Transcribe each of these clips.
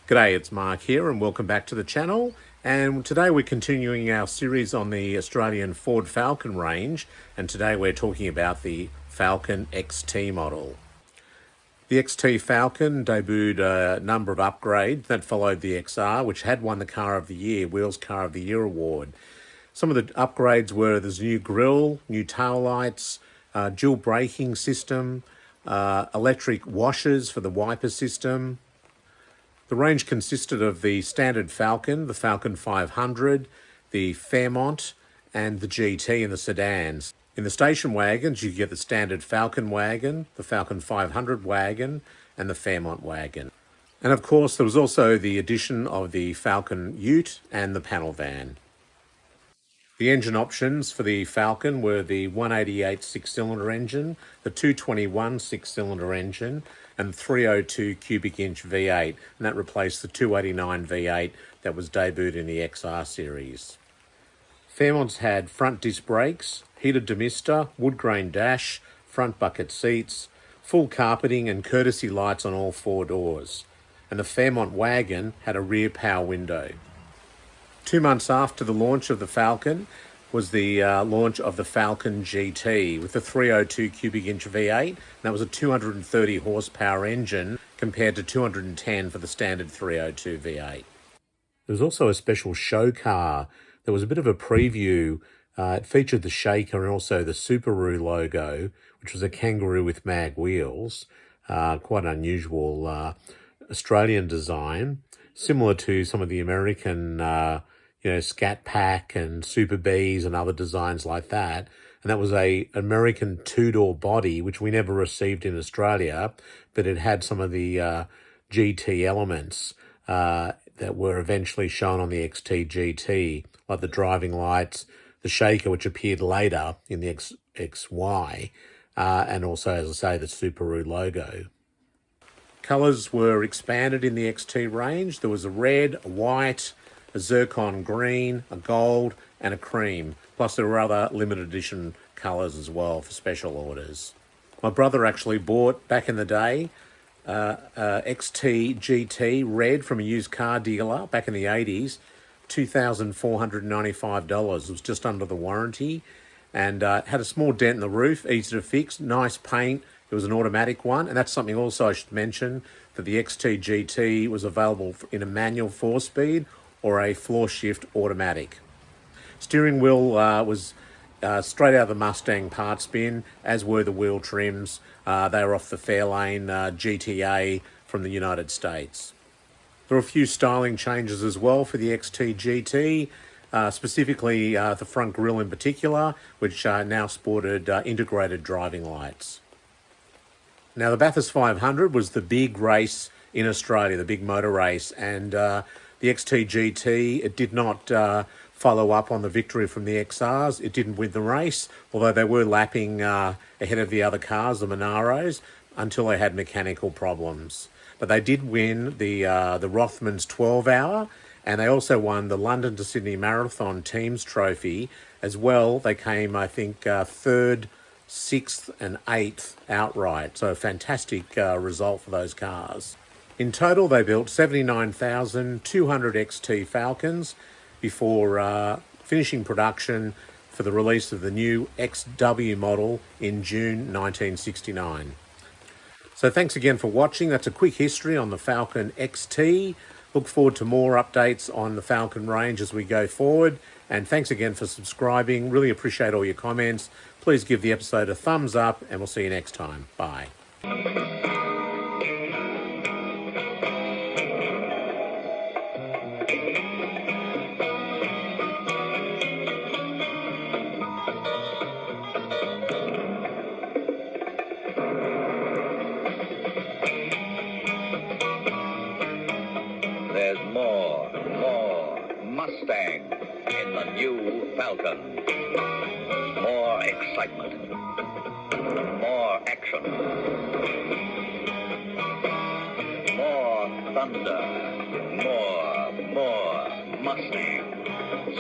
G'day, it's Mark here and welcome back to the channel. And today we're continuing our series on the Australian Ford Falcon range, and today we're talking about the Falcon XT model. The XT Falcon debuted a number of upgrades that followed the XR, which had won the Car of the Year, Wheels Car of the Year award. Some of the upgrades were there's a new grille, new tail lights, dual braking system, electric washers for the wiper system. The range consisted of the standard Falcon, the Falcon 500, the Fairmont, and the GT in the sedans. In the station wagons, you get the standard Falcon wagon, the Falcon 500 wagon, and the Fairmont wagon. And of course, there was also the addition of the Falcon Ute and the panel van. The engine options for the Falcon were the 188 six-cylinder engine, the 221 six-cylinder engine, and the 302 cubic inch V8, and that replaced the 289 V8 that was debuted in the XR series. Fairmonts had front disc brakes, heated demister, wood grain dash, front bucket seats, full carpeting and courtesy lights on all four doors, and the Fairmont wagon had a rear power window. 2 months after the launch of the Falcon was the launch of the Falcon GT with the 302 cubic inch V8. And that was a 230 horsepower engine compared to 210 for the standard 302 V8. There was also a special show car. There was a bit of a preview. It featured the Shaker and also the Subaru logo, which was a kangaroo with mag wheels. Quite an unusual Australian design, similar to some of the American Scat Pack and Super Bs and other designs like that. And that was a American two-door body, which we never received in Australia, but it had some of the GT elements that were eventually shown on the XT GT, like the driving lights, the Shaker, which appeared later in the XY, and also, as I say, the Subaru logo. Colours were expanded in the XT range. There was a red, a white, a zircon green, a gold, and a cream. Plus there were other limited edition colours as well for special orders. My brother actually bought, back in the day, XT GT red from a used car dealer back in the 80s, $2,495. It was just under the warranty, and had a small dent in the roof, easy to fix, nice paint. It was an automatic one, and that's something also I should mention, that the XT GT was available in a manual 4-speed or a floor shift automatic. Steering wheel was straight out of the Mustang parts bin, as were the wheel trims. They were off the Fairlane GTA from the United States. There were a few styling changes as well for the XT GT, specifically the front grille in particular, which now sported integrated driving lights. Now, the Bathurst 500 was the big race in Australia, the big motor race, and the XT GT, it did not follow up on the victory from the XRs. It didn't win the race, although they were lapping ahead of the other cars, the Monaros, until they had mechanical problems. But they did win the Rothmans 12-hour, and they also won the London to Sydney Marathon Teams Trophy as well. They came, I think, third, 6th and 8th outright. So a fantastic result for those cars. In total, they built 79,200 XT Falcons before finishing production for the release of the new XW model in June 1969. So thanks again for watching. That's a quick history on the Falcon XT. Look forward to more updates on the Falcon range as we go forward. And thanks again for subscribing. Really appreciate all your comments. Please give the episode a thumbs up, and we'll see you next time. Bye. There's more Mustang in the new Falcon. More excitement. More action. More thunder. More Mustang.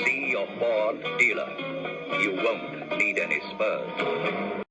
See your Ford dealer. You won't need any spurs.